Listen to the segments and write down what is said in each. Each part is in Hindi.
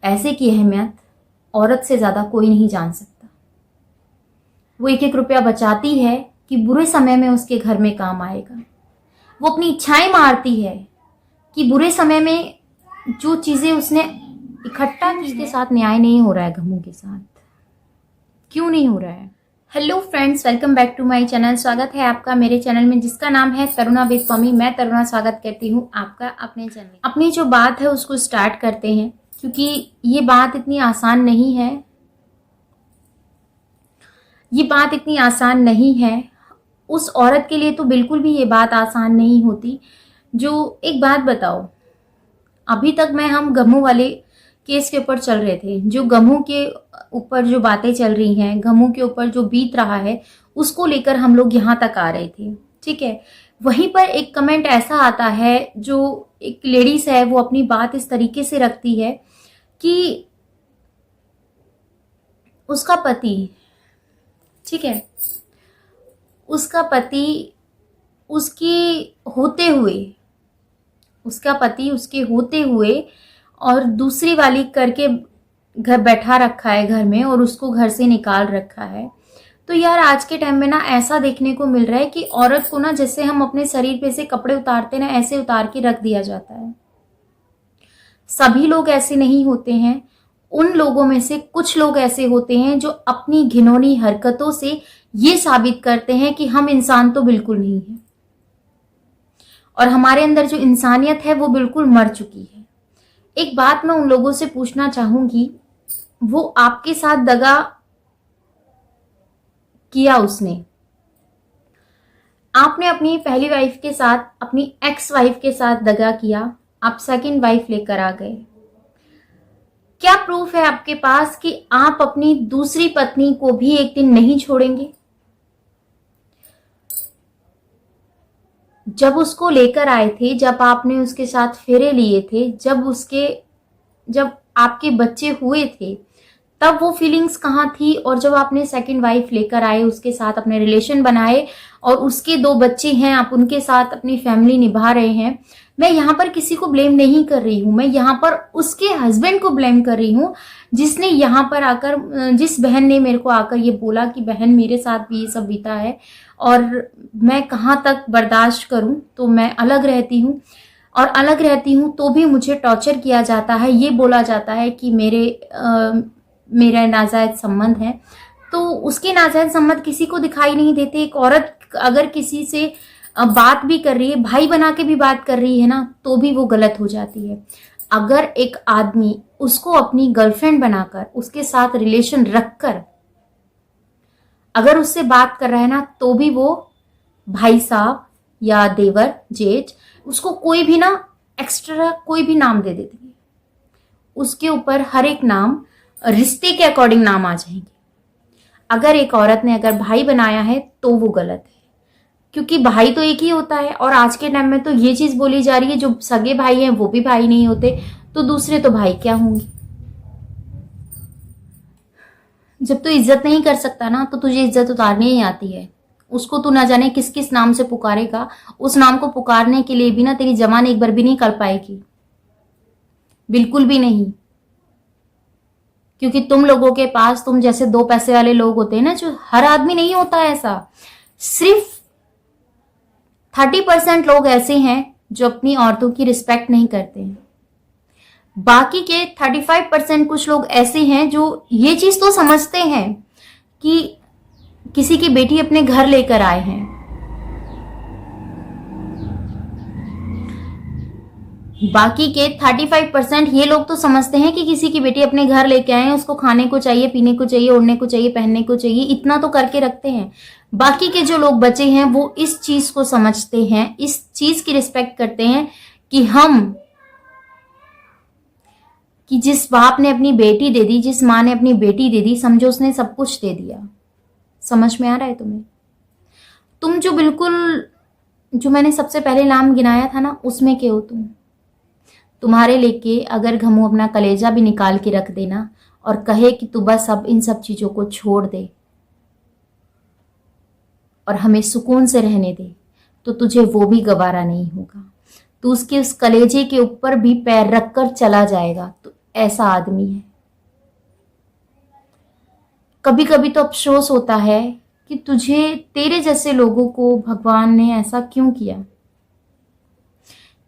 ऐसे की अहमियत औरत से ज़्यादा कोई नहीं जान सकता। वो एक एक रुपया बचाती है कि बुरे समय में उसके घर में काम आएगा। वो अपनी इच्छाएं मारती है कि बुरे समय में जो चीज़ें उसने इकट्ठा की, उसके साथ न्याय नहीं हो रहा है। गमू के साथ क्यों नहीं हो रहा है? Hello friends, welcome back to my channel. स्वागत है आपका मेरे चैनल में जिसका नाम है तरुणा विद पमी। मैं तरुणा स्वागत करती हूँ आपका अपने चैनल। अपनी जो बात है उसको स्टार्ट करते हैं, क्योंकि ये बात इतनी आसान नहीं है। ये बात इतनी आसान नहीं है। उस औरत के लिए तो बिल्कुल भी ये बात आसान नहीं होती। जो एक बात बताओ, अभी तक हम गमू वाले केस के ऊपर चल रहे थे। जो गमू के ऊपर जो बातें चल रही हैं, गमू के ऊपर जो बीत रहा है, उसको लेकर हम लोग यहाँ तक आ रहे थे। ठीक है, वहीं पर एक कमेंट ऐसा आता है, जो एक लेडीज है वो अपनी बात इस तरीके से रखती है कि उसका पति, ठीक है, उसका पति उसके होते हुए और दूसरी वाली करके घर बैठा रखा है घर में, और उसको घर से निकाल रखा है। तो यार आज के टाइम में ना ऐसा देखने को मिल रहा है कि औरत को ना जैसे हम अपने शरीर पे से कपड़े उतारते ना, ऐसे उतार के रख दिया जाता है। सभी लोग ऐसे नहीं होते हैं। उन लोगों में से कुछ लोग ऐसे होते हैं जो अपनी घिनौनी हरकतों से ये साबित करते हैं कि हम इंसान तो बिल्कुल नहीं है, और हमारे अंदर जो इंसानियत है वो बिल्कुल मर चुकी है। एक बात मैं उन लोगों से पूछना चाहूंगी, वो आपके साथ दगा किया उसने, आपने अपनी पहली वाइफ के साथ, अपनी एक्स वाइफ के साथ दगा किया, आप सेकंड वाइफ लेकर आ गए। क्या प्रूफ है आपके पास कि आप अपनी दूसरी पत्नी को भी एक दिन नहीं छोड़ेंगे? जब उसको लेकर आए थे, जब आपने उसके साथ फेरे लिए थे, जब आपके बच्चे हुए थे, तब वो फीलिंग्स कहाँ थी? और जब आपने सेकंड वाइफ लेकर आए, उसके साथ अपने रिलेशन बनाए और उसके 2 बच्चे हैं, आप उनके साथ अपनी फैमिली निभा रहे हैं। मैं यहाँ पर किसी को ब्लेम नहीं कर रही हूँ, मैं यहाँ पर उसके हस्बैंड को ब्लेम कर रही हूँ, जिसने यहाँ पर आकर, जिस बहन ने मेरे को आकर ये बोला कि बहन मेरे साथ भी ये सब बीता है और मैं कहाँ तक बर्दाश्त करूँ, तो मैं अलग रहती हूँ, और अलग रहती हूँ तो भी मुझे टॉर्चर किया जाता है। ये बोला जाता है कि मेरा नाजायज संबंध है। तो उसके नाजायज संबंध किसी को दिखाई नहीं देते। एक औरत अगर किसी से बात भी कर रही है, भाई बना के भी बात कर रही है ना, तो भी वो गलत हो जाती है। अगर एक आदमी उसको अपनी गर्लफ्रेंड बनाकर, उसके साथ रिलेशन रखकर अगर उससे बात कर रहा है ना, तो भी वो भाई साहब या देवर, जेठ, उसको कोई भी ना एक्स्ट्रा कोई भी नाम दे देती है। उसके ऊपर हर एक नाम रिश्ते के अकॉर्डिंग नाम आ जाएंगे। अगर एक औरत ने अगर भाई बनाया है तो वो गलत है, क्योंकि भाई तो एक ही होता है। और आज के टाइम में तो ये चीज बोली जा रही है, जो सगे भाई हैं वो भी भाई नहीं होते, तो दूसरे तो भाई क्या होंगे? जब तू इज्जत नहीं कर सकता ना, तो तुझे इज्जत उतारनी ही आती है। उसको तू ना जाने किस किस नाम से पुकारेगा। उस नाम को पुकारने के लिए भी ना तेरी जबान एक बार भी नहीं कर पाएगी, बिल्कुल भी नहीं। क्योंकि तुम लोगों के पास, तुम जैसे 2 पैसे वाले लोग होते हैं ना, जो हर आदमी नहीं होता ऐसा, सिर्फ 30% लोग ऐसे हैं जो अपनी औरतों की रिस्पेक्ट नहीं करते हैं। बाकी के 35% कुछ लोग ऐसे हैं जो ये चीज तो समझते हैं कि किसी की बेटी अपने घर लेकर आए हैं। बाकी के 35% ये लोग तो समझते हैं कि किसी की बेटी अपने घर लेके आए हैं, उसको खाने को चाहिए, पीने को चाहिए, ओढ़ने को चाहिए, पहनने को चाहिए, इतना तो करके रखते हैं। बाकी के जो लोग बचे हैं वो इस चीज को समझते हैं, इस चीज की रिस्पेक्ट करते हैं कि जिस बाप ने अपनी बेटी दे दी, जिस माँ ने अपनी बेटी दे दी, समझो उसने सब कुछ दे दिया। समझ में आ रहा है तुम्हें? तुम जो मैंने सबसे पहले नाम गिनाया था ना, उसमें के हो तुम। तुम्हारे लेके अगर घमू अपना कलेजा भी निकाल के रख देना और कहे कि तू बस अब इन सब चीजों को छोड़ दे और हमें सुकून से रहने दे, तो तुझे वो भी गवारा नहीं होगा। तू उसके उस कलेजे के ऊपर भी पैर रखकर चला जाएगा, तो ऐसा आदमी है। कभी कभी तो अफसोस होता है कि तुझे, तेरे जैसे लोगों को भगवान ने ऐसा क्यों किया,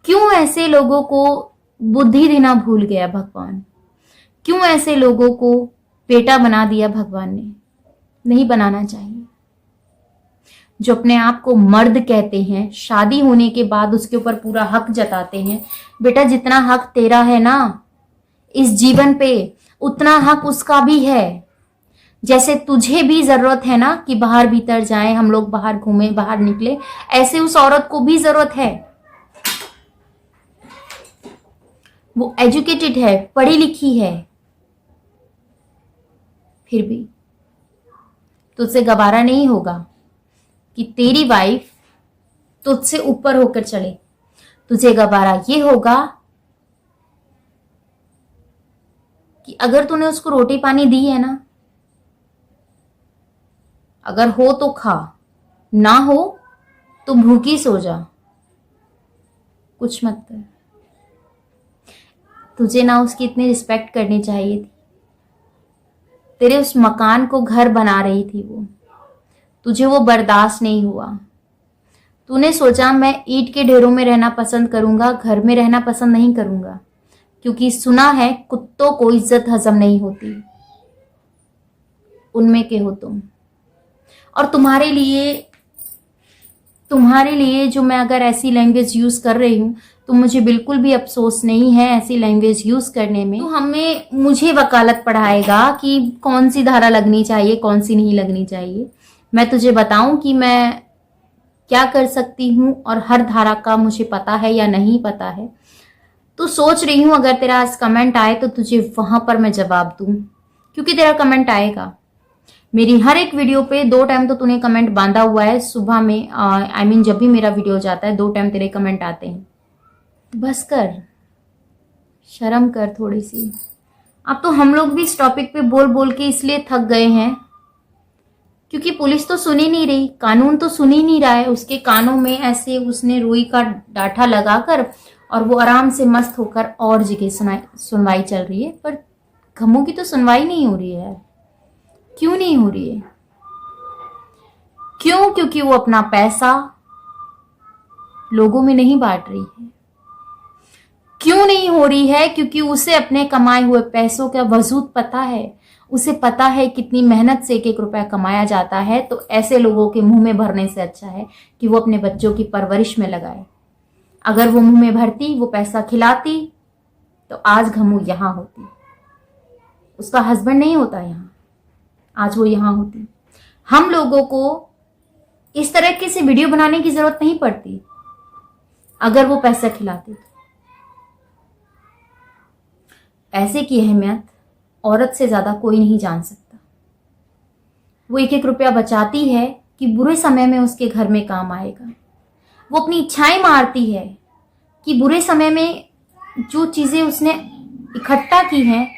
क्यों ऐसे लोगों को बुद्धि देना भूल गया भगवान, क्यों ऐसे लोगों को बेटा बना दिया भगवान ने। नहीं बनाना चाहिए। जो अपने आप को मर्द कहते हैं, शादी होने के बाद उसके ऊपर पूरा हक जताते हैं, बेटा जितना हक तेरा है ना इस जीवन पे, उतना हक उसका भी है। जैसे तुझे भी जरूरत है ना कि बाहर भीतर जाएं, हम लोग बाहर घूमें, बाहर निकले, ऐसे उस औरत को भी जरूरत है। वो एजुकेटेड है, पढ़ी लिखी है, फिर भी तुझसे गवारा नहीं होगा कि तेरी वाइफ तुझसे ऊपर होकर चले। तुझे गवारा ये होगा कि अगर तूने उसको रोटी पानी दी है ना, अगर हो तो खा, ना हो तो भूखी सो जा, कुछ मत कर। तुझे ना उसकी इतनी रिस्पेक्ट करनी चाहिए थी। तेरे उस मकान को घर बना रही थी वो, तुझे वो बर्दाश्त नहीं हुआ। तूने सोचा मैं ईंट के ढेरों में रहना पसंद करूंगा, घर में रहना पसंद नहीं करूंगा, क्योंकि सुना है कुत्तों को इज्जत हजम नहीं होती। उनमें के हो तुम। और तुम्हारे लिए जो मैं अगर ऐसी लैंग्वेज यूज कर रही हूं तो मुझे बिल्कुल भी अफसोस नहीं है ऐसी लैंग्वेज यूज करने में। तो मुझे वकालत पढ़ाएगा कि कौन सी धारा लगनी चाहिए, कौन सी नहीं लगनी चाहिए। मैं तुझे बताऊं कि मैं क्या कर सकती हूं और हर धारा का मुझे पता है या नहीं पता है। तो सोच रही हूं अगर तेरा आज कमेंट आए तो तुझे वहां पर मैं जवाब दूं, क्योंकि तेरा कमेंट आएगा। मेरी हर एक वीडियो पे 2 टाइम तो तूने कमेंट बांधा हुआ है। सुबह में जब भी मेरा वीडियो जाता है 2 टाइम तेरे कमेंट आते हैं। बस कर, शर्म कर थोड़ी सी। अब तो हम लोग भी इस टॉपिक पे बोल बोल के इसलिए थक गए हैं क्योंकि पुलिस तो सुन ही नहीं रही, कानून तो सुन ही नहीं रहा है। उसके कानों में ऐसे उसने रुई का डाठा लगाकर और वो आराम से मस्त होकर और जगह सुनवाई चल रही है, पर गमों की तो सुनवाई नहीं हो रही है यार। क्यों नहीं हो रही है? क्यों? क्योंकि वो अपना पैसा लोगों में नहीं बांट रही है। क्यों नहीं हो रही है? क्योंकि उसे अपने कमाए हुए पैसों का वजूद पता है। उसे पता है कितनी मेहनत से एक एक रुपया कमाया जाता है। तो ऐसे लोगों के मुंह में भरने से अच्छा है कि वो अपने बच्चों की परवरिश में लगाए। अगर वो मुंह में भरती, वो पैसा खिलाती, तो आज घमू यहां होती। उसका हस्बैंड नहीं होता यहां, आज वो यहां होती। हम लोगों को इस तरह से वीडियो बनाने की जरूरत नहीं पड़ती अगर वो पैसा खिलाती। पैसे की अहमियत औरत से ज्यादा कोई नहीं जान सकता। वो एक एक रुपया बचाती है कि बुरे समय में उसके घर में काम आएगा। वो अपनी इच्छाएं मारती है कि बुरे समय में जो चीजें उसने इकट्ठा की हैं,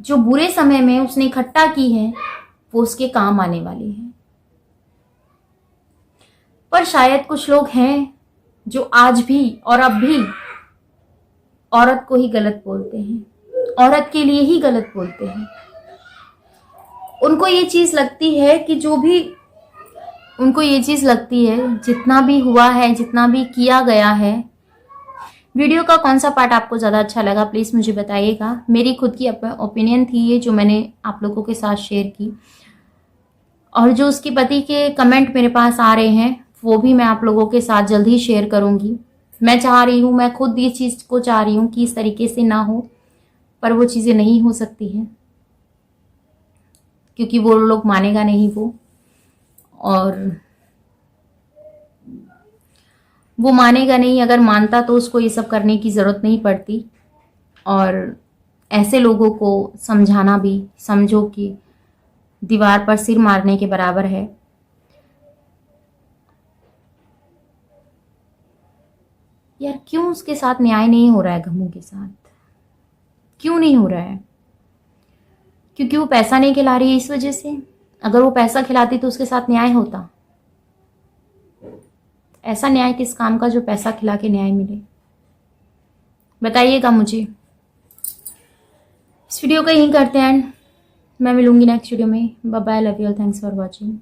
जो बुरे समय में उसने इकट्ठा की है, वो उसके काम आने वाली है। पर शायद कुछ लोग हैं जो आज भी और अब भी औरत को ही गलत बोलते हैं, औरत के लिए ही गलत बोलते हैं। उनको ये चीज लगती है कि जितना भी हुआ है, जितना भी किया गया है। वीडियो का कौन सा पार्ट आपको ज्यादा अच्छा लगा प्लीज मुझे बताइएगा। मेरी खुद की ओपिनियन थी ये, जो मैंने आप लोगों के साथ शेयर की। और जो उसके पति के कमेंट मेरे पास आ रहे हैं वो भी मैं आप लोगों के साथ जल्द ही शेयर करूंगी। मैं खुद इस चीज को चाह रही हूँ कि इस तरीके से ना हो, पर वो चीजें नहीं हो सकती हैं क्योंकि वो लोग मानेगा नहीं और वो मानेगा नहीं। अगर मानता तो उसको ये सब करने की जरूरत नहीं पड़ती। और ऐसे लोगों को समझाना भी समझो कि दीवार पर सिर मारने के बराबर है। यार क्यों उसके साथ न्याय नहीं हो रहा है? गमू के साथ क्यों नहीं हो रहा है? क्योंकि वो पैसा नहीं खिला रही है, इस वजह से। अगर वो पैसा खिलाती तो उसके साथ न्याय होता। ऐसा न्याय किस काम का जो पैसा खिला के न्याय मिले? बताइएगा मुझे। इस वीडियो का यहीं करते हैं एंड। मैं मिलूंगी नेक्स्ट वीडियो में। Bye bye, love you all, thanks for watching.